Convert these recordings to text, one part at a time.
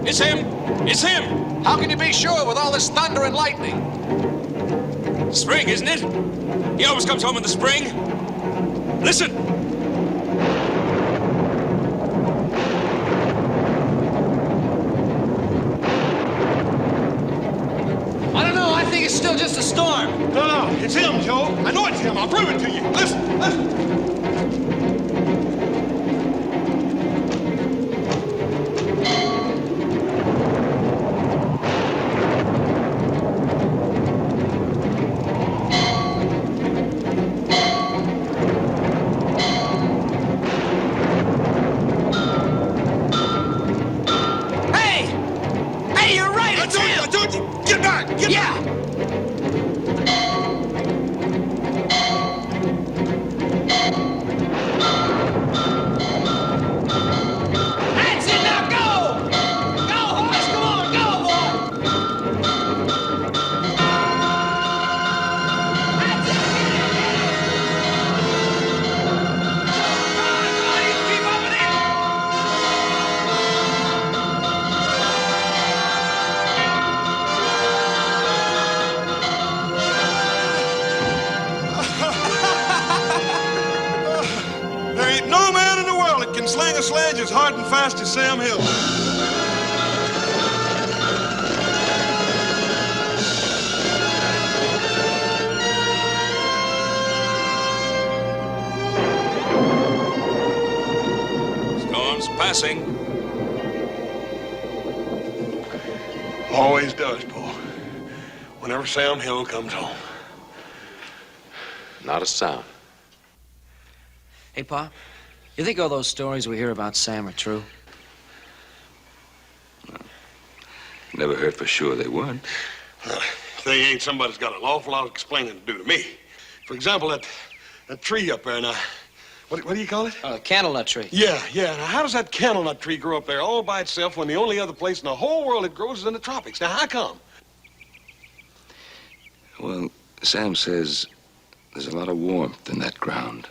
It's him! It's him! How can you be sure with all this thunder and lightning? Spring, isn't it? He always comes home in the spring. Listen! I don't know. I think it's still just a storm. No, it's him, Joe. I know it's him. I'll prove it to you. Listen. As hard and fast as Sam Hill. Storm's passing. Always does, Paul. Whenever Sam Hill comes home. Not a sound. Hey, Pa, you think all those stories we hear about Sam are true? Never heard for sure they weren't. If they ain't, somebody's got an awful lot of explaining to do to me. For example, that tree up there now. What do you call it? Oh, the candlenut tree. Yeah. Now, how does that candlenut tree grow up there all by itself when the only other place in the whole world it grows is in the tropics? Now, how come? Well, Sam says there's a lot of warmth in that ground.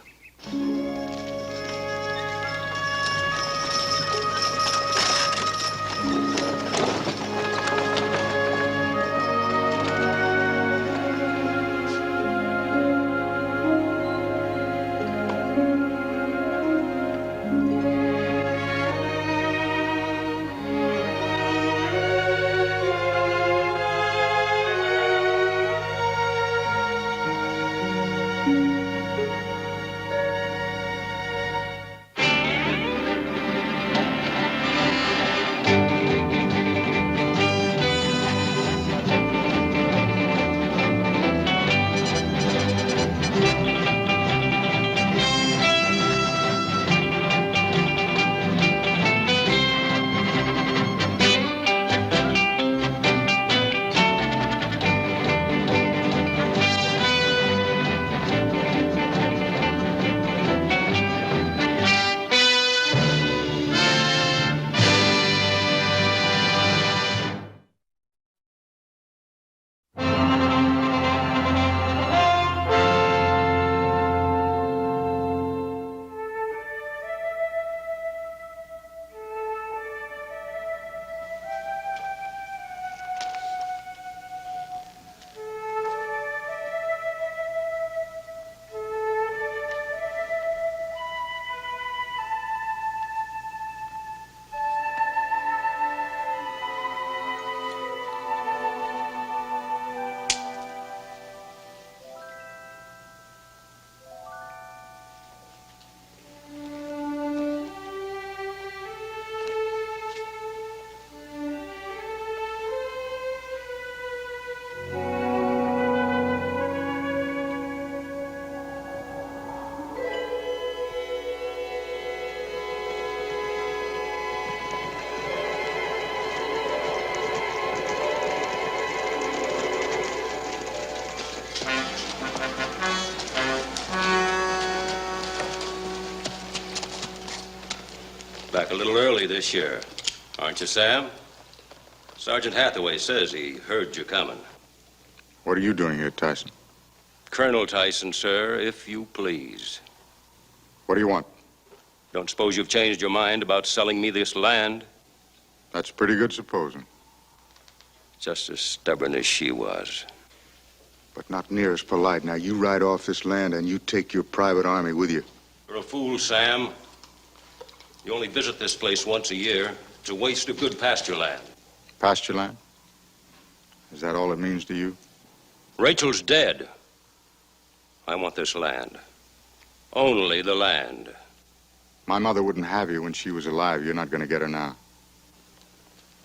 Back a little early this year, aren't you, Sam? Sergeant Hathaway says he heard you coming. What are you doing here, Tyson? Colonel Tyson, sir, if you please. What do you want? Don't suppose you've changed your mind about selling me this land? That's pretty good supposing, Just as stubborn as she was. but not near as polite. Now, you ride off this land and you take your private army with you. You're a fool, Sam. You only visit this place once a year. It's a waste of good pasture land. Pasture land? Is that all it means to you? Rachel's dead. I want this land. Only the land. My mother wouldn't have you when she was alive. You're not going to get her now.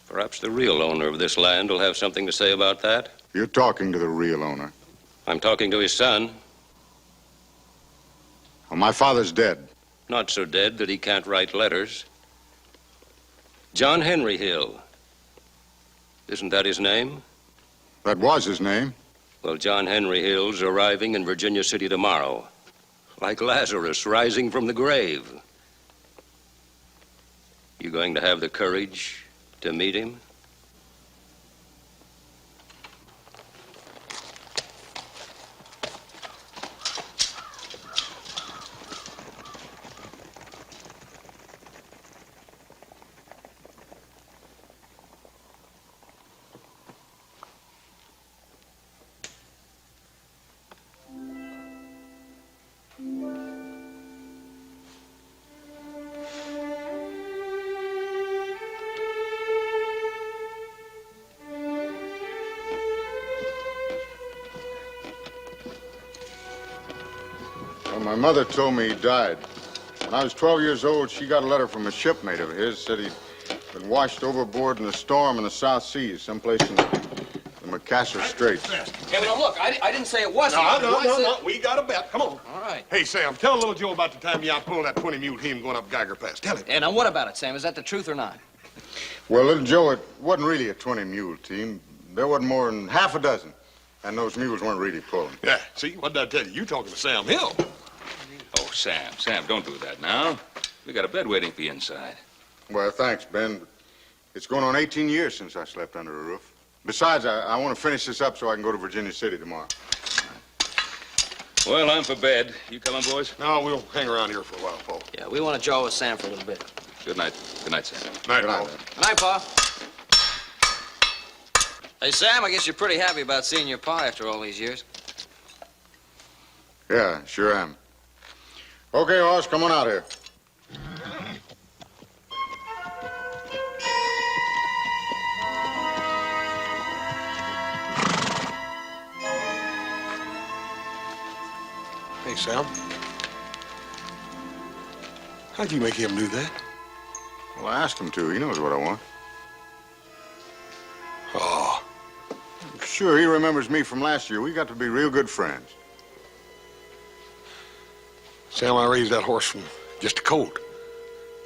Perhaps the real owner of this land will have something to say about that. You're talking to the real owner. I'm talking to his son. Well, my father's dead. Not so dead that he can't write letters. John Henry Hill. Isn't that his name? That was his name. Well, John Henry Hill's arriving in Virginia City tomorrow. Like Lazarus rising from the grave. You going to have the courage to meet him? Well, my mother told me he died. When I was 12 years old, she got a letter from a shipmate of his. Said he'd been washed overboard in a storm in the South Seas, someplace in the Macassar Straits. Hey, but look, I didn't say it wasn't. No. We got a bet. Come on. All right. Hey, Sam, tell little Joe about the time you outpulled that 20-mule team going up Geiger Pass. Tell him. Yeah, now what about it, Sam? Is that the truth or not? Well, little Joe, it wasn't really a 20-mule team. There wasn't more than half a dozen. And those mules weren't really pulling. Yeah, see, what did I tell you? You talking to Sam Hill. Oh, Sam, don't do that now. We got a bed waiting for you inside. Well, thanks, Ben. It's going on 18 years since I slept under a roof. Besides, I want to finish this up so I can go to Virginia City tomorrow. Well, I'm for bed. You coming, boys? No, we'll hang around here for a while, Paul. Yeah, we want to jaw with Sam for a little bit. Good night. Good night, Sam. Night, Good night, Paul. Ben. Good night, Pa. Hey, Sam, I guess you're pretty happy about seeing your Pa after all these years. Yeah, sure am. Okay, Hoss, come on out here. Hey, Sam. How'd you make him do that? Well, I asked him to. He knows what I want. Oh, Sure, he remembers me from last year. We got to be real good friends. Sam, I raised that horse from just a colt.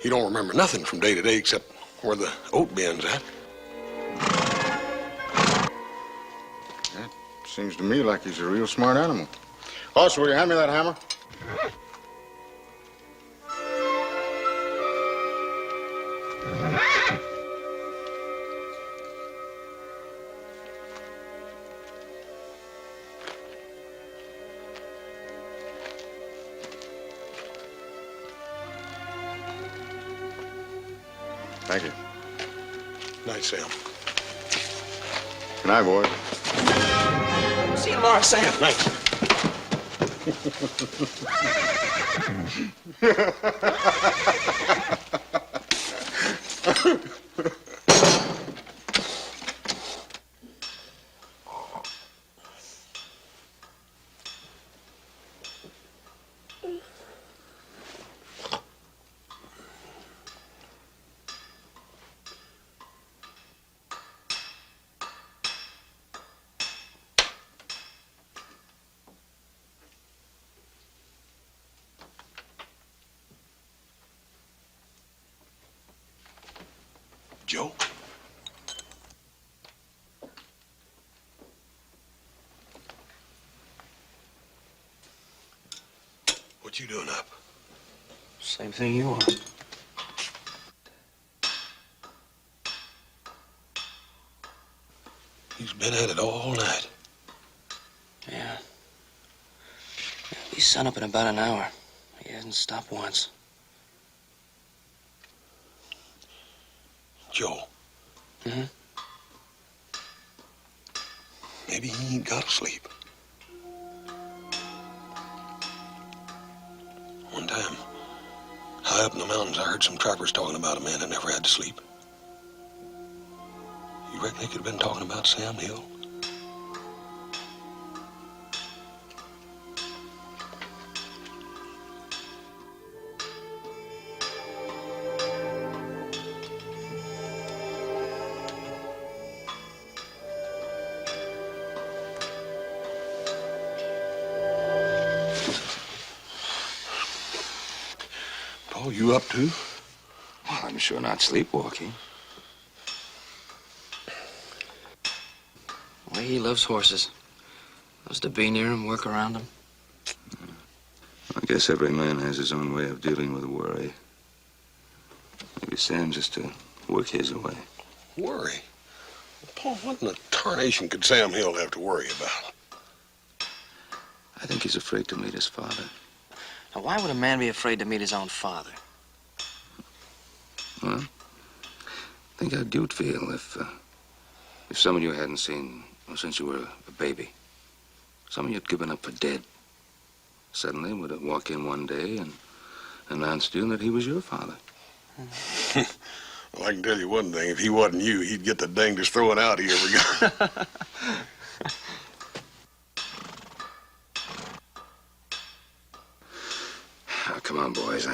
He don't remember nothing from day to day except where the oat bin's at. That seems to me like he's a real smart animal. Hoss, will you hand me that hammer? Thank you. Night, Sam. Good night, boys. See you tomorrow, Sam. Night. Joe? What you doing up? Same thing you are. He's been at it all night. Yeah. He'll be sun up in about an hour. He hasn't stopped once. Joe, Mm-hmm. Maybe he ain't got to sleep. One time, high up in the mountains, I heard some trappers talking about a man that never had to sleep. You reckon they could have been talking about Sam Hill? Paul, you up too? Well, I'm sure not sleepwalking. Well, he loves horses. Loves to be near him, work around him. I guess every man has his own way of dealing with worry. Maybe Sam just to work his away. Worry? Paul, what in the tarnation could Sam Hill have to worry about? I think he's afraid to meet his father. Now, why would a man be afraid to meet his own father? Well, think how you'd feel if someone you hadn't seen since you were a baby, someone you'd given up for dead, suddenly would walk in one day and announce to you that he was your father. Well, I can tell you one thing. If he wasn't you, he'd get the dangest throwing out he ever got. Oh, come on, boys.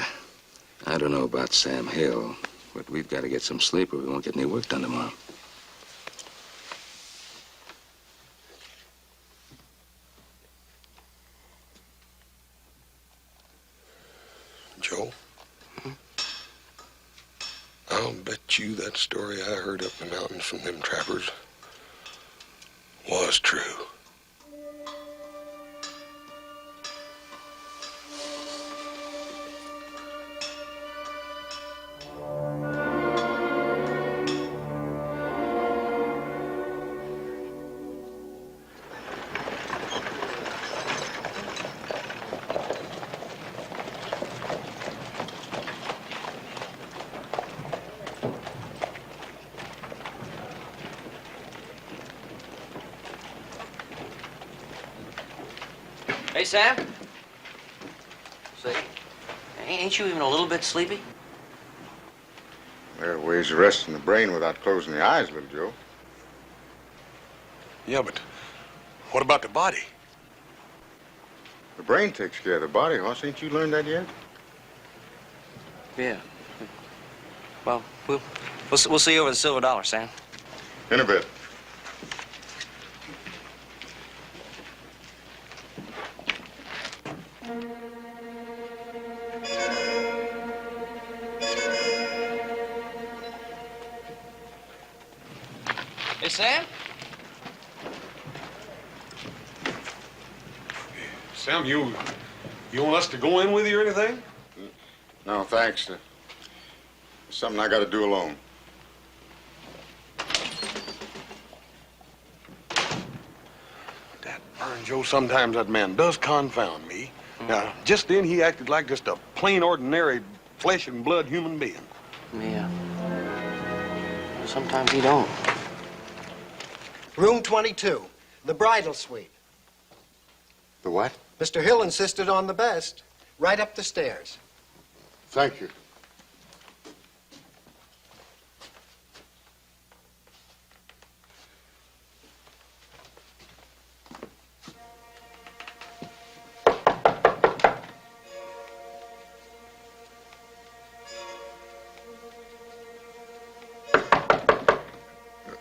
I don't know about Sam Hill, but we've got to get some sleep or we won't get any work done tomorrow. Joe? I'll bet you that story I heard up in the mountains from them trappers was true. Hey, Sam? Say, ain't you even a little bit sleepy? There are ways of resting the brain without closing the eyes, little Joe. Yeah, but what about the body? The brain takes care of the body, Hoss. Ain't you learned that yet? Yeah. Well, we'll see you over the silver dollar, Sam. In a bit. Hey, Sam? Sam, you want us to go in with you or anything? No, thanks. It's something I got to do alone. That Burn Joe, sometimes that man does confound me. Now, just then he acted like just a plain, ordinary, flesh and blood human being. Yeah. Sometimes you don't. Room 22, the bridal suite. The what? Mr. Hill insisted on the best. Right up the stairs. Thank you.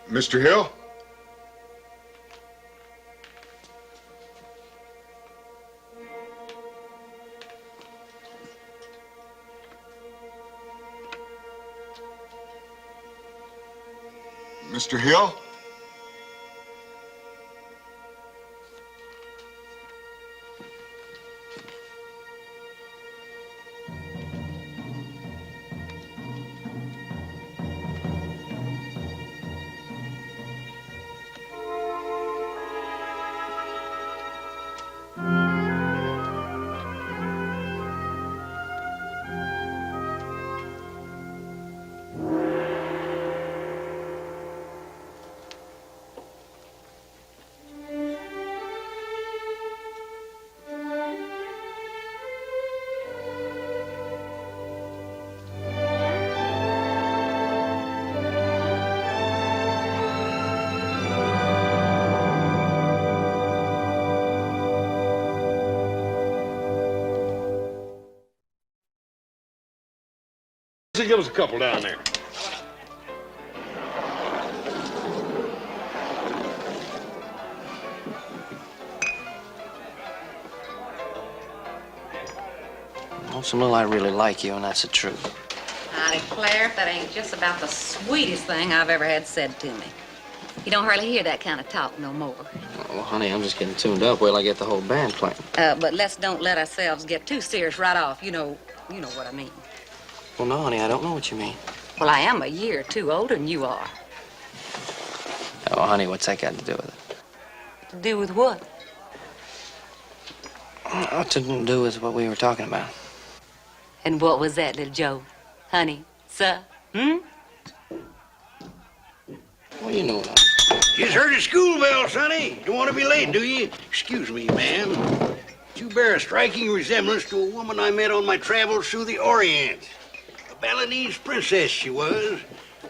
Mr. Hill? Mr. Hill? Nancy, give us a couple down there. Most little I really like you, and that's the truth. I declare if that ain't just about the sweetest thing I've ever had said to me. You don't hardly hear that kind of talk no more. Well, honey, I'm just getting tuned up. Wait till I get the whole band playing. But let's don't let ourselves get too serious right off. You know what I mean. Well, no, honey, I don't know what you mean. Well, I am a year or two older than you are. Oh, honey, what's that got to do with it? To do with what? What to do with what we were talking about? And what was that, little Joe? Honey, sir? Well, you know what? Just heard the school bell, Sonny. Don't want to be late, do you? Excuse me, ma'am. You bear a striking resemblance to a woman I met on my travels through the Orient. A Balinese princess she was.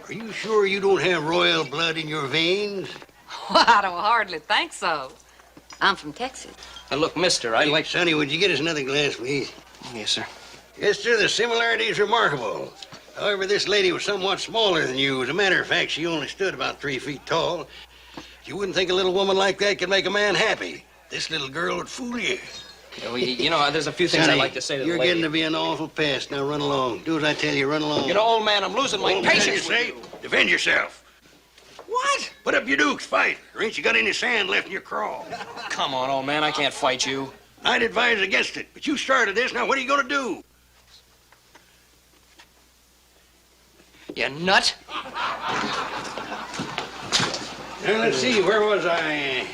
Are you sure you don't have royal blood in your veins? Well, I don't hardly think so. I'm from Texas. Now, look, mister, I like... Sonny, would you get us another glass, please? Yes, sir. Yes, sir, the similarity is remarkable. However, this lady was somewhat smaller than you. As a matter of fact, she only stood about 3 feet tall. You wouldn't think a little woman like that could make a man happy. This little girl would fool you. Well, you know, there's a few things Sonny, I'd like to say to the you're lady. getting to be an awful pest. Now run along. Do as I tell you, run along. You know, old man, I'm losing my patience with Say, you. defend yourself. What? Put up your dukes, fight. Or ain't you got any sand left in your craw? Come on, old man, I can't fight you. I'd advise against it, but you started this. Now what are you gonna do? You nut? Now let's see, where was I?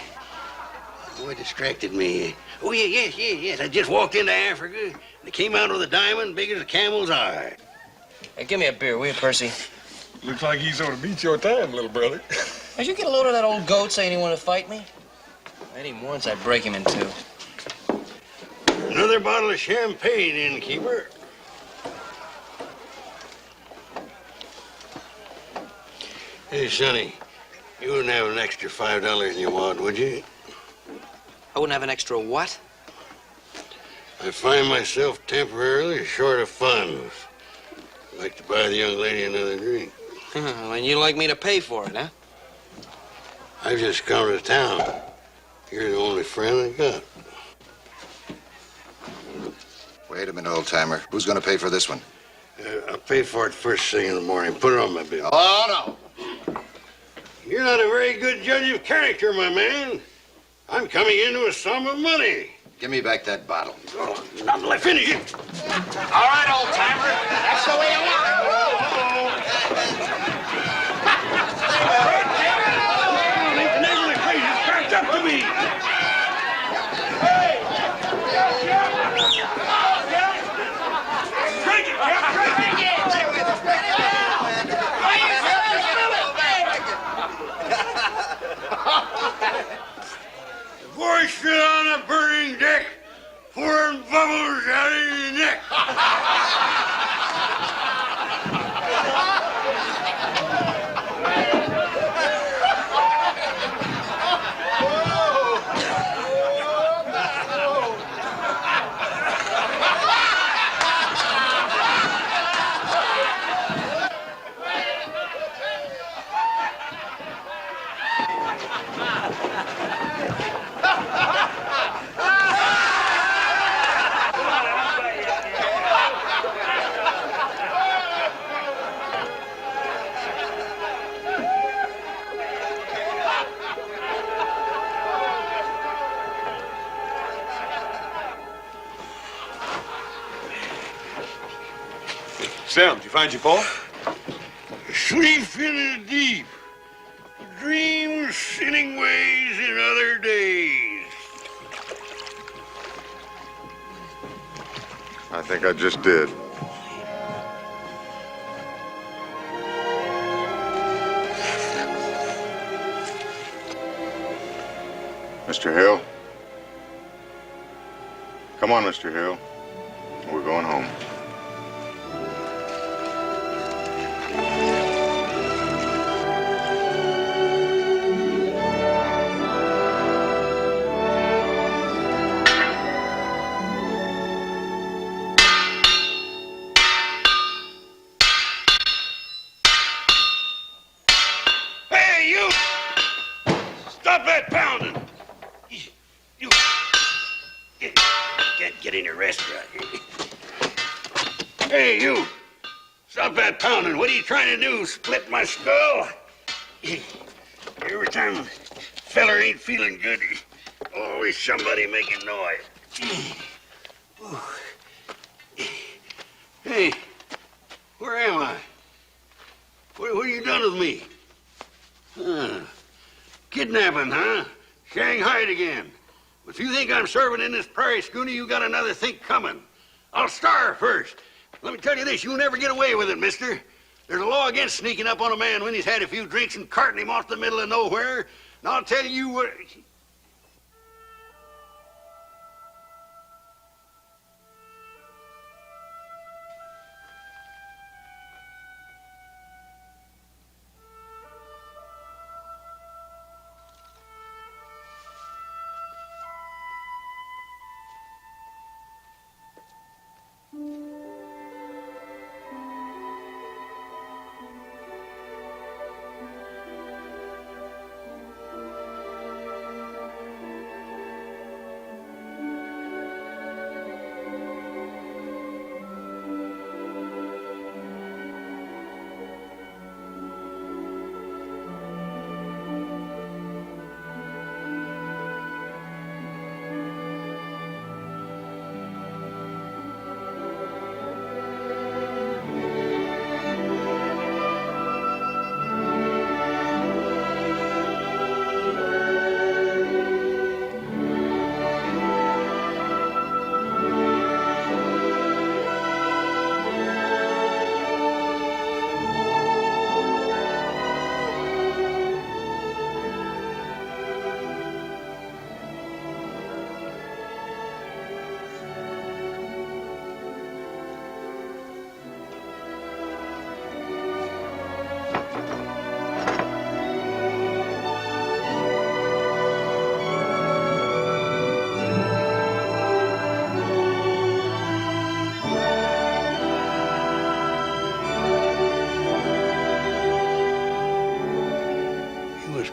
Boy, distracted me. Oh yes. I just walked into Africa. They came out with a diamond big as a camel's eye. Hey, give me a beer, will you, Percy? Looks like he's sort of beat your time, little brother. Did you get a load of that old goat saying he wanted to fight me? I hit him once, I'd break him in two. Another bottle of champagne, innkeeper. Hey, Sonny, you wouldn't have an extra $5 in your wallet, would you? I wouldn't have an extra what? I find myself temporarily short of funds. I'd like to buy the young lady another drink. And you'd like me to pay for it, huh? I've just come to town. You're the only friend I got. Wait a minute, old-timer. Who's going to pay for this one? I'll pay for it first thing in the morning. Put it on my bill. Oh, no. You're not a very good judge of character, my man. I'm coming into a sum of money. Give me back that bottle. Oh, not until I finish it. All right, old timer. That's the way you want it. Ain't the neighborly place is cracked up to me. Drink it, Jeff. Drink it. Before I stood on a burning deck, pouring bubbles out of your neck. Sam, did you find your Paul? Sleep in the deep. Dreams sinning ways in other days. I think I just did. Mr. Hill? Come on, Mr. Hill. We're going home. Stop that pounding. You can't get any rest right here. Hey, you. Stop that pounding. What are you trying to do? Split my skull? Every time a feller ain't feeling good, always somebody making noise. Hey, where am I? What have you done with me? Kidnapping, huh? Shanghaied again. If you think I'm serving in this prairie schooner, you got another think coming. I'll starve first. Let me tell you this, you'll never get away with it, mister. There's a law against sneaking up on a man when he's had a few drinks and carting him off the middle of nowhere. And I'll tell you what...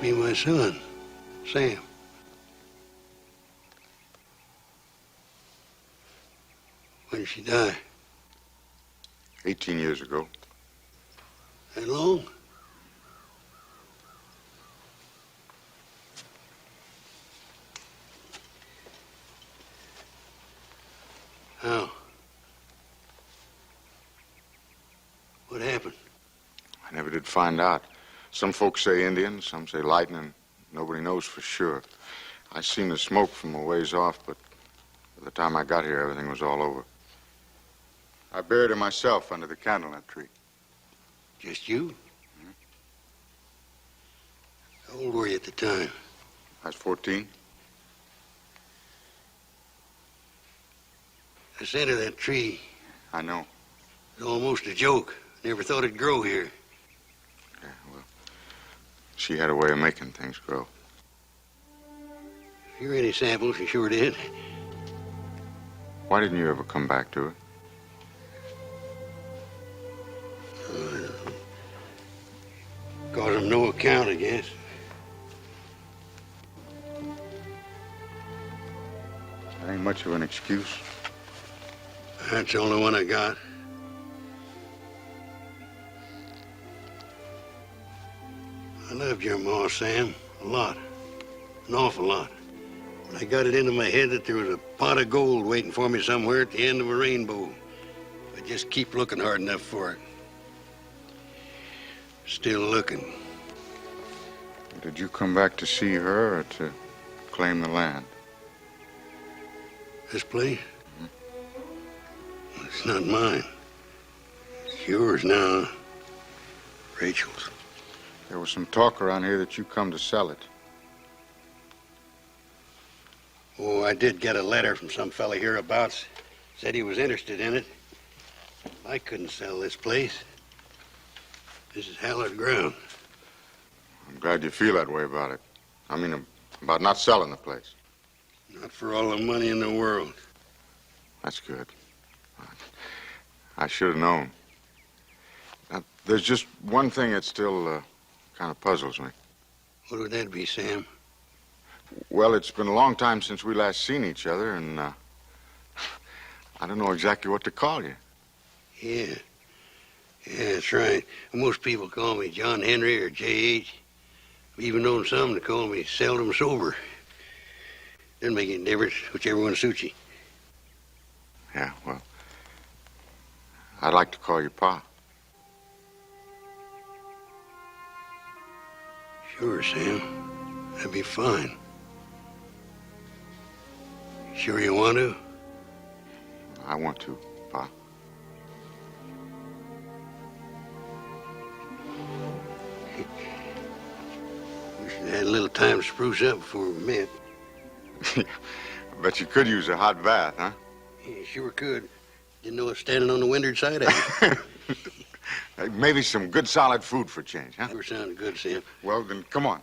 Be my son, Sam. When did she die? 18 years ago. That long? How? What happened? I never did find out. Some folks say Indian, some say lightning. Nobody knows for sure. I seen the smoke from a ways off, but by the time I got here, everything was all over. I buried her myself under the candlenut tree. Just you? How old were you at the time? I was 14. The scent of that tree. I know. It's almost a joke. Never thought it'd grow here. Yeah, well, she had a way of making things grow. If you're any sample, she sure did. Why didn't you ever come back to her? Cause I'm no account, I guess. That ain't much of an excuse. That's the only one I got. I loved your ma, Sam, a lot. An awful lot. But I got it into my head that there was a pot of gold waiting for me somewhere at the end of a rainbow. If I just keep looking hard enough for it. Still looking. Did you come back to see her or to claim the land? This place? It's not mine. It's yours now. Rachel's. There was some talk around here that you come to sell it. Oh, I did get a letter from some fella hereabouts. Said he was interested in it. I couldn't sell this place. This is hallowed ground. I'm glad you feel that way about it. I mean, about not selling the place. Not for all the money in the world. That's good. I should have known. Now, there's just one thing that still kind of puzzles me. What would that be, Sam? Well, it's been a long time since we last seen each other, and I don't know exactly what to call you. Yeah. Yeah, that's right. Most people call me John Henry or J.H. I've even known some to call me seldom sober. Doesn't make any difference, whichever one suits you. Yeah, well, I'd like to call you Pa. Sure, Sam. That'd be fine. Sure you want to? I want to, Pa. We should have had a little time to spruce up before we met. I bet you could use a hot bath, huh? Yeah, sure could. Didn't know I was standing on the windward side of you. Maybe some good solid food for change, huh? Sure sounded good, Sam. Well, then come on.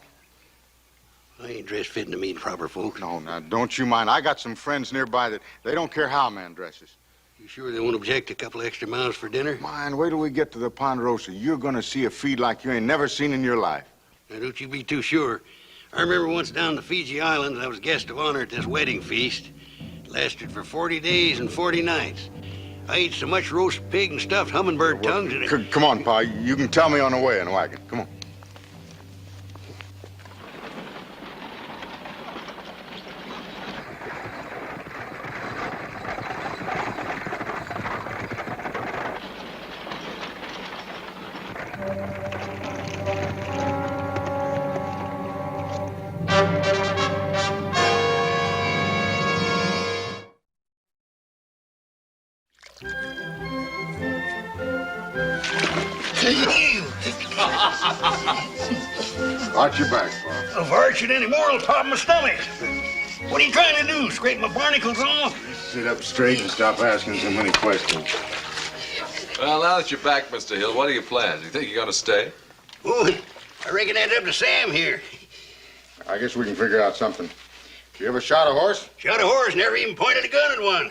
I ain't dressed fitting to meet proper folk. No, now, don't you mind. I got some friends nearby that they don't care how a man dresses. You sure they won't object a couple extra miles for dinner? Mind, wait till we get to the Ponderosa. You're gonna see a feed like you ain't never seen in your life. Now, don't you be too sure. I remember once down the Fiji Islands, I was guest of honor at this wedding feast. It lasted for 40 days and 40 nights. I ate so much roast pig and stuffed hummingbird tongues that it... Come on, Pa. You can tell me on the way in a wagon. Come on. Arch your back, Pa. If I arch it anymore, it'll pop my stomach. What are you trying to do? Scrape my barnacles off? Sit up straight and stop asking so many questions. Well, now that you're back, Mr. Hill, what are your plans? You think you're gonna stay? Oh, I reckon that's up to Sam here. I guess we can figure out something. You ever shot a horse? Shot a horse, never even pointed a gun at one.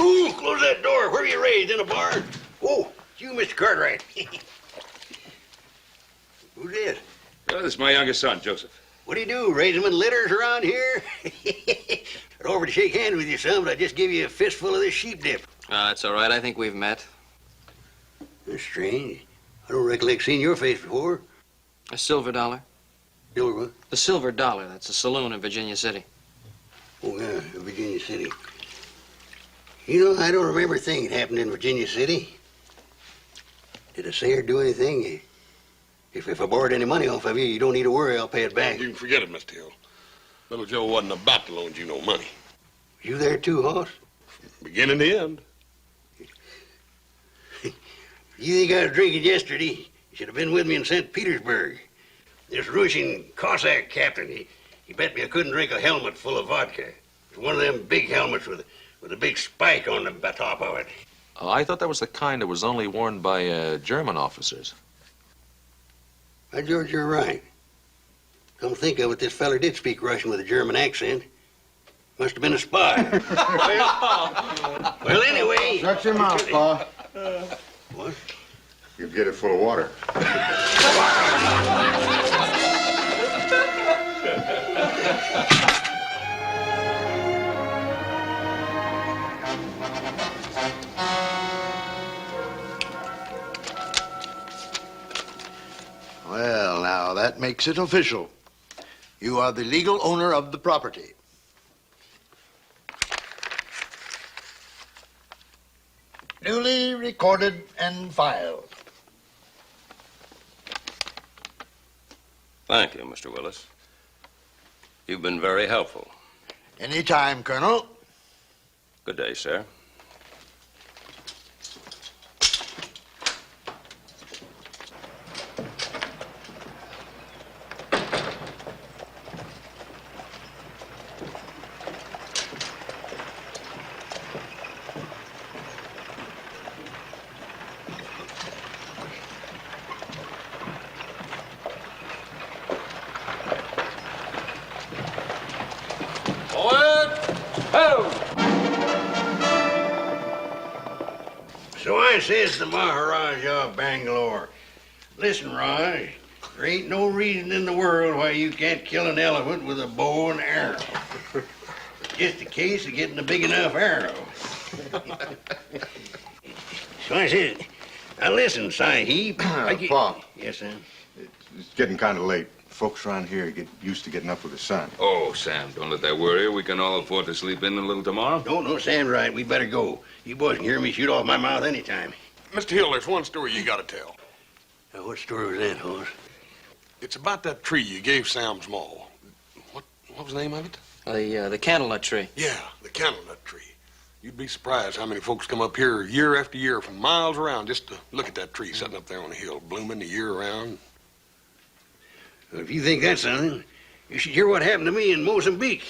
Ooh, close that door. Where are you raised? In a barn? Oh, it's you, Mr. Cartwright. Who's this? Well, this is my youngest son, Joseph. What do you do? Raise them in litters around here? I'd offer to shake hands with you, son, but I'd just give you a fistful of this sheep dip. That's all right. I think we've met. That's strange. I don't recollect seeing your face before. A silver dollar. Silver what? The Silver Dollar. That's a saloon in Virginia City. Oh, yeah, Virginia City. You know, I don't remember a thing that happened in Virginia City. Did I say or do anything? If I borrowed any money off of you, you don't need to worry. I'll pay it back. You can forget it, Mr. Hill. Little Joe wasn't about to loan you no money. You there too, Hoss? Beginning to end. You think I was drinking yesterday? You should have been with me in St. Petersburg. This Russian Cossack captain, he bet me I couldn't drink a helmet full of vodka. It's one of them big helmets with a big spike on the top of it. Oh, I thought that was the kind that was only worn by German officers. By George, you're right. Come to think of it, this feller did speak Russian with a German accent. Must have been a spy. well, anyway... Shut your mouth, Pa. What? You get it full of water. Well, now, that makes it official. You are the legal owner of the property. Duly recorded and filed. Thank you, Mr. Willis. You've been very helpful. Any time, Colonel. Good day, sir. So I says to Maharaja of Bangalore, listen, Raj, There ain't no reason in the world why you can't kill an elephant with a bow and arrow. Just a case of getting a big enough arrow. So I said, now listen, Sahib. Pa. Yes, son? It's getting kind of late. Folks around here get used to getting up with the sun. Oh, Sam, don't let that worry you. We can all afford to sleep in a little tomorrow. No, Sam's right. We better go. You boys can hear me shoot off my mouth anytime. Mr. Hill, there's one story you gotta tell. Now, what story was that, Hoss? It's about that tree you gave Sam's ma. What was the name of it? The candlenut tree. Yeah, the candlenut tree. You'd be surprised how many folks come up here year after year from miles around just to look at that tree sitting up there on the hill, blooming the year around. Well, if you think that's something, you should hear what happened to me in Mozambique.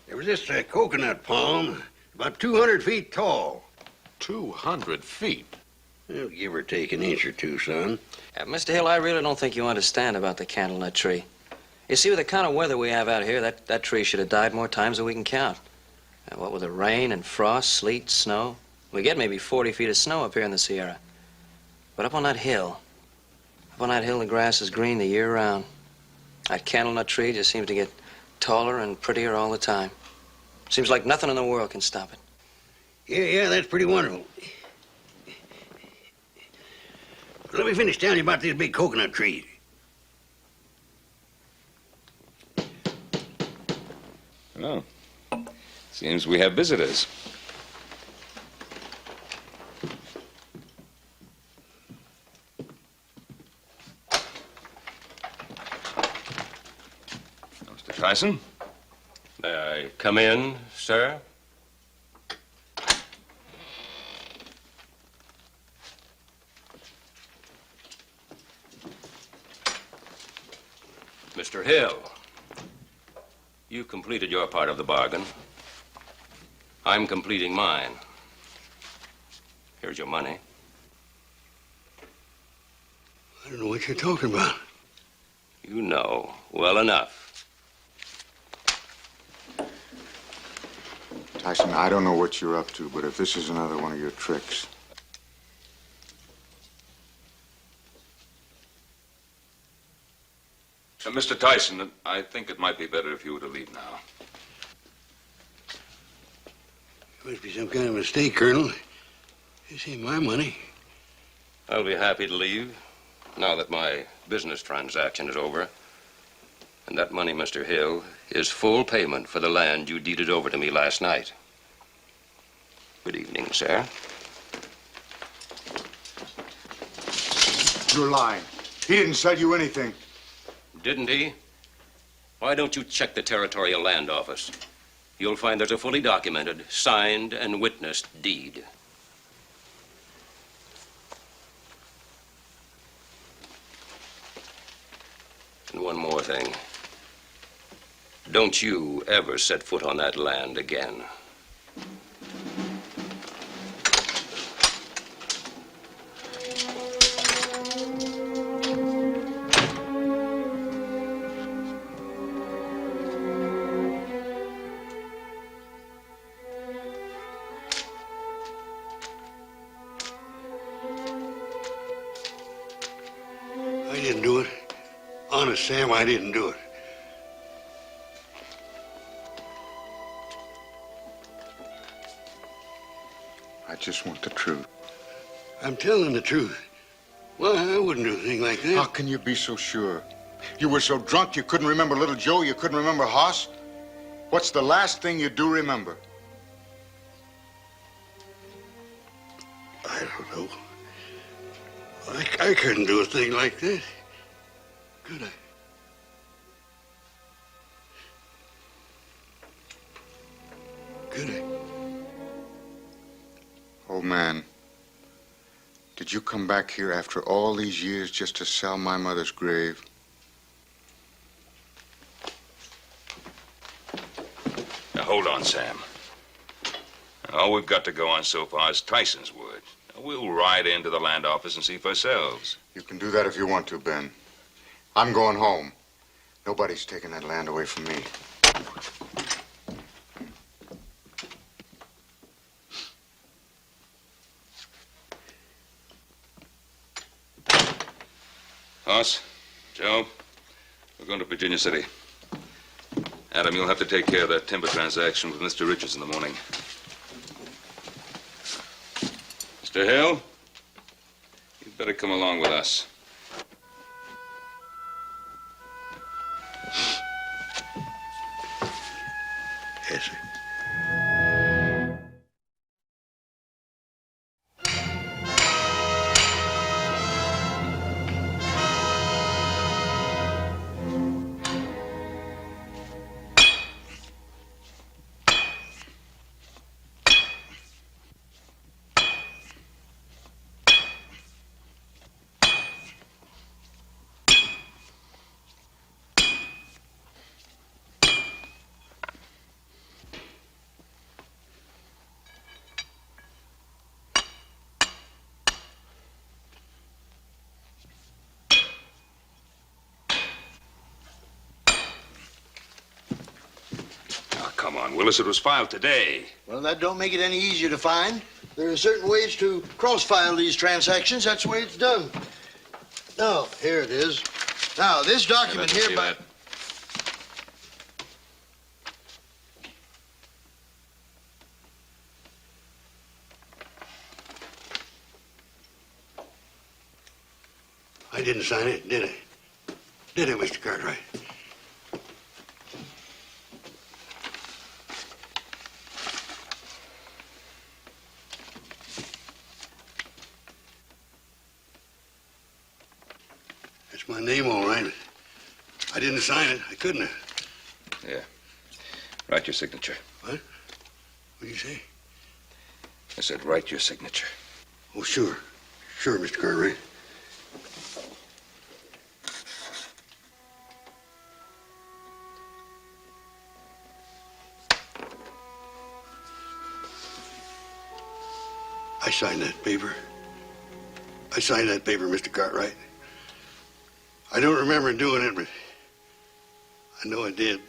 There was this coconut palm, about 200 feet tall. 200 feet? Well, give or take an inch or two, son. Mr. Hill, I really don't think you understand about the candlenut tree. You see, with the kind of weather we have out here, that tree should have died more times than we can count. What with the rain and frost, sleet, snow, we get maybe 40 feet of snow up here in the Sierra. But up on that hill, the grass is green the year round. That candlenut tree just seems to get taller and prettier all the time. Seems like nothing in the world can stop it. Yeah, that's pretty wonderful. Let me finish telling you about this big coconut tree. Oh, seems we have visitors. Mr. Tyson? May I come in, sir? Mr. Hill, you completed your part of the bargain. I'm completing mine. Here's your money. I don't know what you're talking about. You know well enough. Tyson, I don't know what you're up to, but if this is another one of your tricks... Mr. Tyson, I think it might be better if you were to leave now. It must be some kind of mistake, Colonel. This ain't my money. I'll be happy to leave now that my business transaction is over. And that money, Mr. Hill, is full payment for the land you deeded over to me last night. Good evening, sir. You're lying. He didn't sell you anything. Didn't he? Why don't you check the Territorial Land Office? You'll find there's a fully documented, signed, and witnessed deed. And one more thing. Don't you ever set foot on that land again. I didn't do it. Honest, Sam, I didn't do it. I just want the truth. I'm telling the truth. Well, I wouldn't do a thing like that. How can you be so sure? You were so drunk you couldn't remember little Joe, you couldn't remember Hoss? What's the last thing you do remember? I don't know. I couldn't do a thing like that. Could I? Could I? Old man, did you come back here after all these years just to sell my mother's grave? Now, hold on, Sam. All we've got to go on so far is Tyson's word. We'll ride into the land office and see for ourselves. You can do that if you want to, Ben. I'm going home. Nobody's taking that land away from me. Hoss, Joe, we're going to Virginia City. Adam, you'll have to take care of that timber transaction with Mr. Richards in the morning. Mr. Hill, you'd better come along with us. Yes, sir. Come on, Willis, it was filed today. Well, that don't make it any easier to find. There are certain ways to cross-file these transactions. That's the way it's done. Now, here it is. Now, this document Yeah, hereby... that. I didn't sign it, did I? Did I, Mr. Cartwright? That's my name, all right. I didn't sign it. I couldn't have. Yeah. Write your signature. What? What do you say? I said write your signature. Oh, sure. Sure, Mr. Cartwright. I signed that paper. I signed that paper, Mr. Cartwright. I don't remember doing it, but I know I did.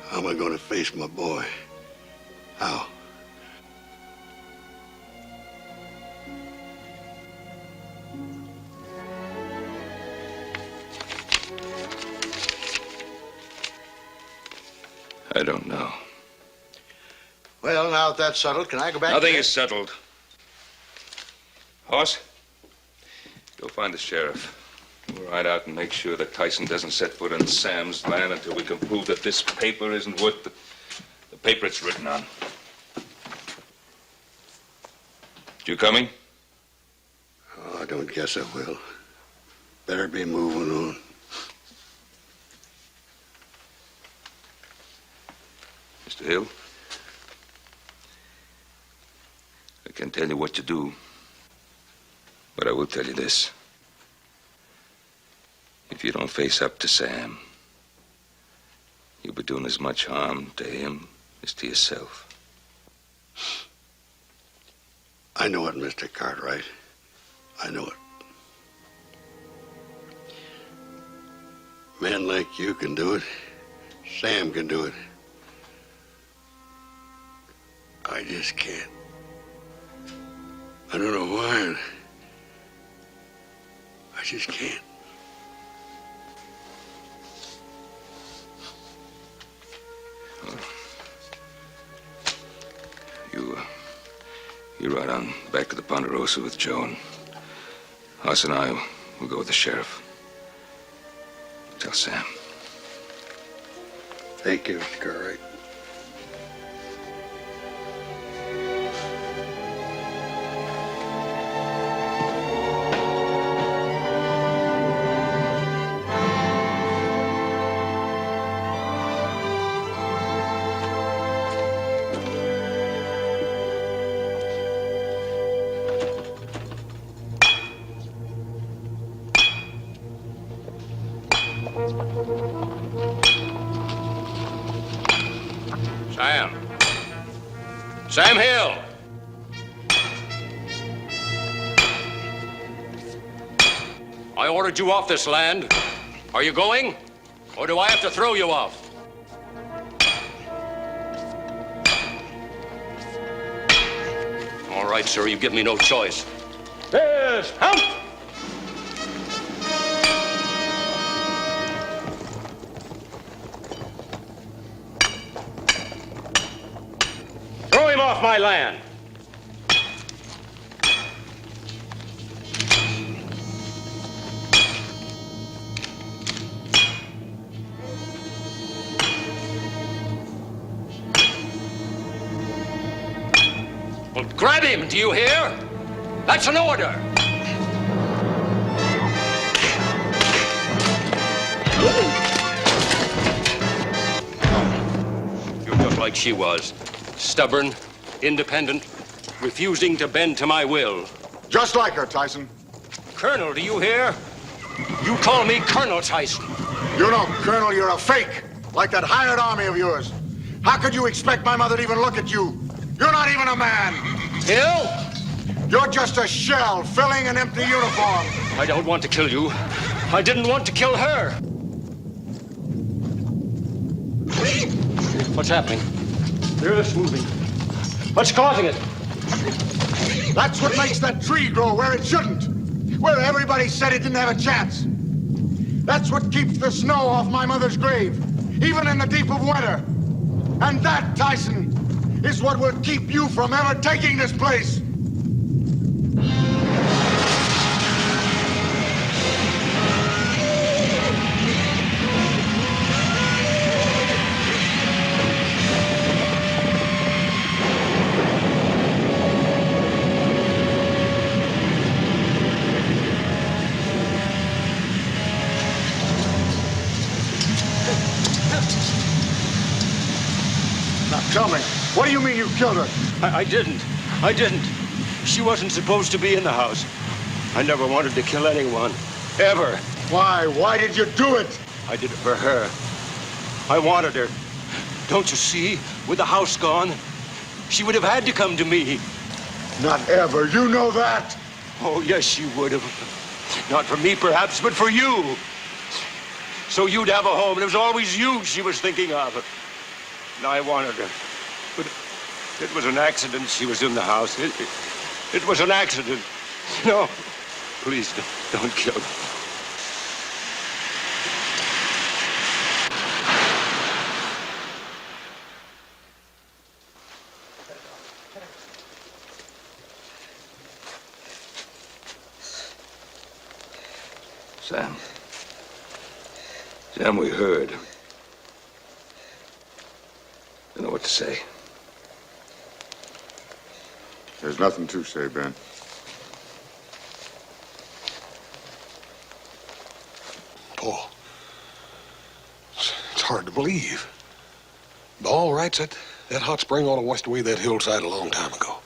How am I going to face my boy? How? I don't know. Well, now that that's settled, can I go back? Nothing is settled. Hoss, go find the sheriff. We'll ride out and make sure that Tyson doesn't set foot on Sam's land until we can prove that this paper isn't worth the paper it's written on. You coming? Oh, I don't guess I will. Better be moving on. Mr. Hill, I can't tell you what to do, but I will tell you this. If you don't face up to Sam, you'll be doing as much harm to him as to yourself. I know it, Mr. Cartwright. I know it. Men like you can do it. Sam can do it. I just can't. I don't know why. I just can't. You ride on back to the Ponderosa with Joe, and Hoss and I will go with the sheriff. Tell Sam. Thank you, Mr. Cartwright. Sam Hill! I ordered you off this land. Are you going? Or do I have to throw you off? All right, sir, you give me no choice. Yes, hump! off my land. Well, grab him, do you hear? That's an order. You're just like she was. Stubborn, independent, refusing to bend to my will. Just like her, Tyson. Colonel, do you hear? You call me Colonel Tyson. You know, Colonel, you're a fake, like that hired army of yours. How could you expect my mother to even look at you? You're not even a man. Hill? You're just a shell filling an empty uniform. I don't want to kill you. I didn't want to kill her. What's happening? The earth's moving. What's causing it? That's what makes that tree grow where it shouldn't. Where everybody said it didn't have a chance. That's what keeps the snow off my mother's grave, even in the deep of winter. And that, Tyson, is what will keep you from ever taking this place. Tell me, what do you mean you killed her? I didn't. She wasn't supposed to be in the house. I never wanted to kill anyone. Ever. Why? Why did you do it? I did it for her. I wanted her. Don't you see? With the house gone, she would have had to come to me. Not ever. You know that. Oh, yes, she would have. Not for me, perhaps, but for you. So you'd have a home, and it was always you she was thinking of. And I wanted her. But it was an accident she was in the house. It was an accident. No, please don't kill her. Sam, we heard. I know what to say. There's nothing to say, Ben. Paul, it's hard to believe. But all right, that hot spring ought to washed away that hillside a long time ago.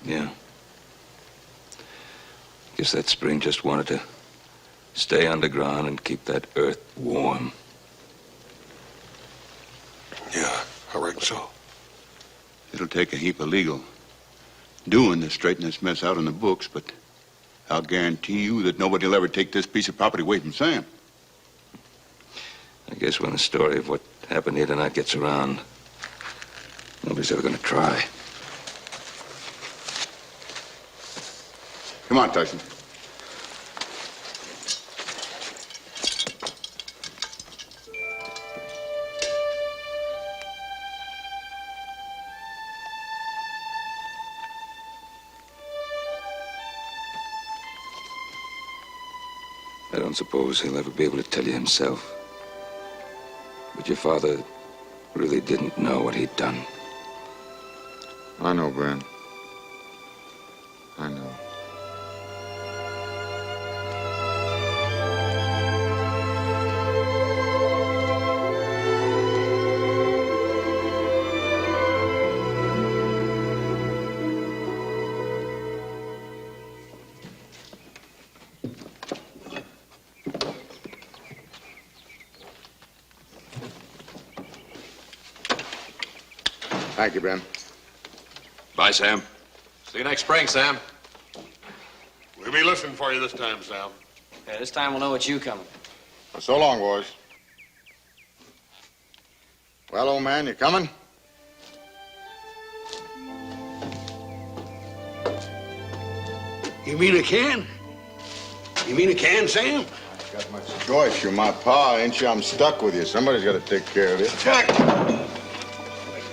Yeah. Guess that spring just wanted to stay underground and keep that earth warm. Yeah, I reckon so. It'll take a heap of legal doing to straighten this mess out in the books, but I'll guarantee you that nobody will ever take this piece of property away from Sam. I guess when the story of what happened here tonight gets around, nobody's ever going to try. Come on, Tyson. I don't suppose he'll ever be able to tell you himself. But your father really didn't know what he'd done. I know, Ben. I know. Thank you, Ben. Bye, Sam. See you next spring, Sam. We'll be listening for you this time, Sam. Yeah, this time we'll know it's you coming. So long, boys. Well, old man, you coming? You mean a can? You mean a can, Sam? Got much choice. You're my pa, ain't you? I'm stuck with you. Somebody's got to take care of you. Jack!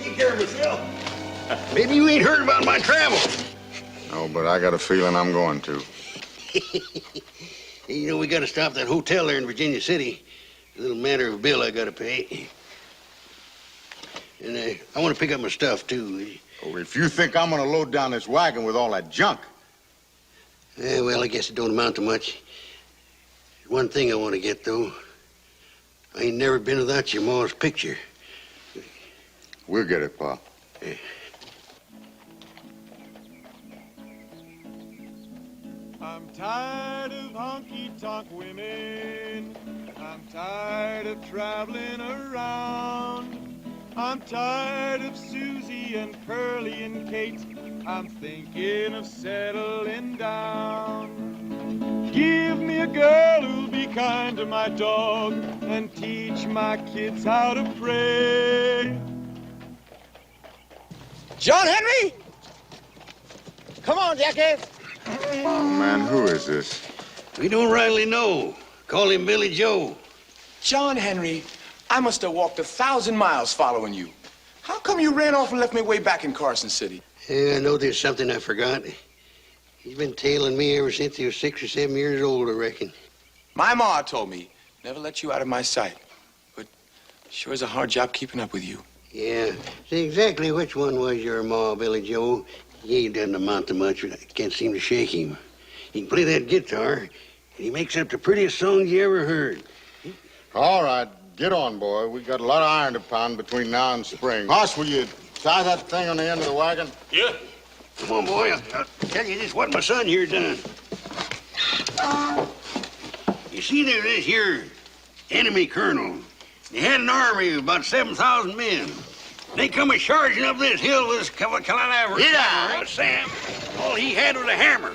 Take care of yourself. Maybe you ain't heard about my travels. No, but I got a feeling I'm going to. You know, we got to stop that hotel there in Virginia City. A little matter of a bill I got to pay. And I want to pick up my stuff, too. Oh, if you think I'm going to load down this wagon with all that junk. Well, I guess it don't amount to much. One thing I want to get, though. I ain't never been without your ma's picture. We'll get it, Pa. Yeah. I'm tired of honky-tonk women. I'm tired of traveling around. I'm tired of Susie and Curly and Kate. I'm thinking of settling down. Give me a girl who'll be kind to my dog and teach my kids how to pray. John Henry? Come on, Jackie. Oh, man, who is this? We don't rightly know. Call him Billy Joe. John Henry, I must have walked 1,000 miles following you. How come you ran off and left me way back in Carson City? Yeah, I know there's something I forgot. He's been tailing me ever since he was 6 or 7 years old, I reckon. My ma told me, never let you out of my sight. But sure is a hard job keeping up with you. Yeah. See exactly which one was your ma, Billy Joe. He doesn't amount to much, but I can't seem to shake him. He can play that guitar, and he makes up the prettiest songs you ever heard. All right, get on, boy. We got a lot of iron to pound between now and spring. Hoss, will you tie that thing on the end of the wagon? Yeah. Come on, boy. I'll tell you just what my son here done. You see, there's this here enemy colonel. He had an army of about 7,000 men. They come a charging up this hill with this caliber. Sam. All he had was a hammer.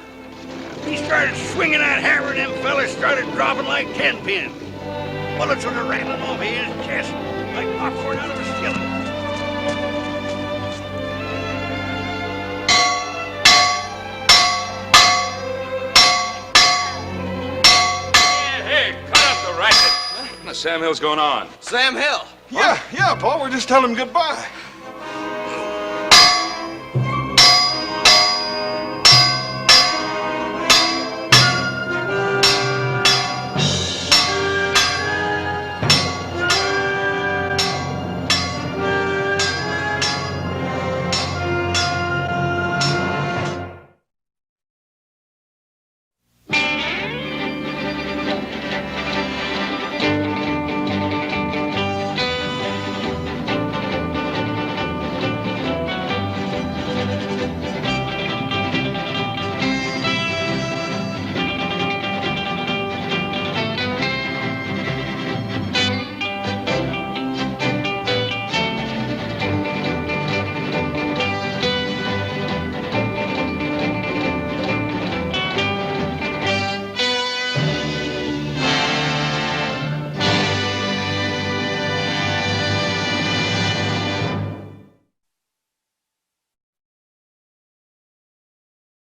He started swinging that hammer, and them fellas started dropping like 10 pins. Bullets were rattling off his chest like popcorn out of a skillet. Hey, cut up the racket. What Sam Hill's going on? Sam Hill. Yeah, Pa, we're just telling him goodbye.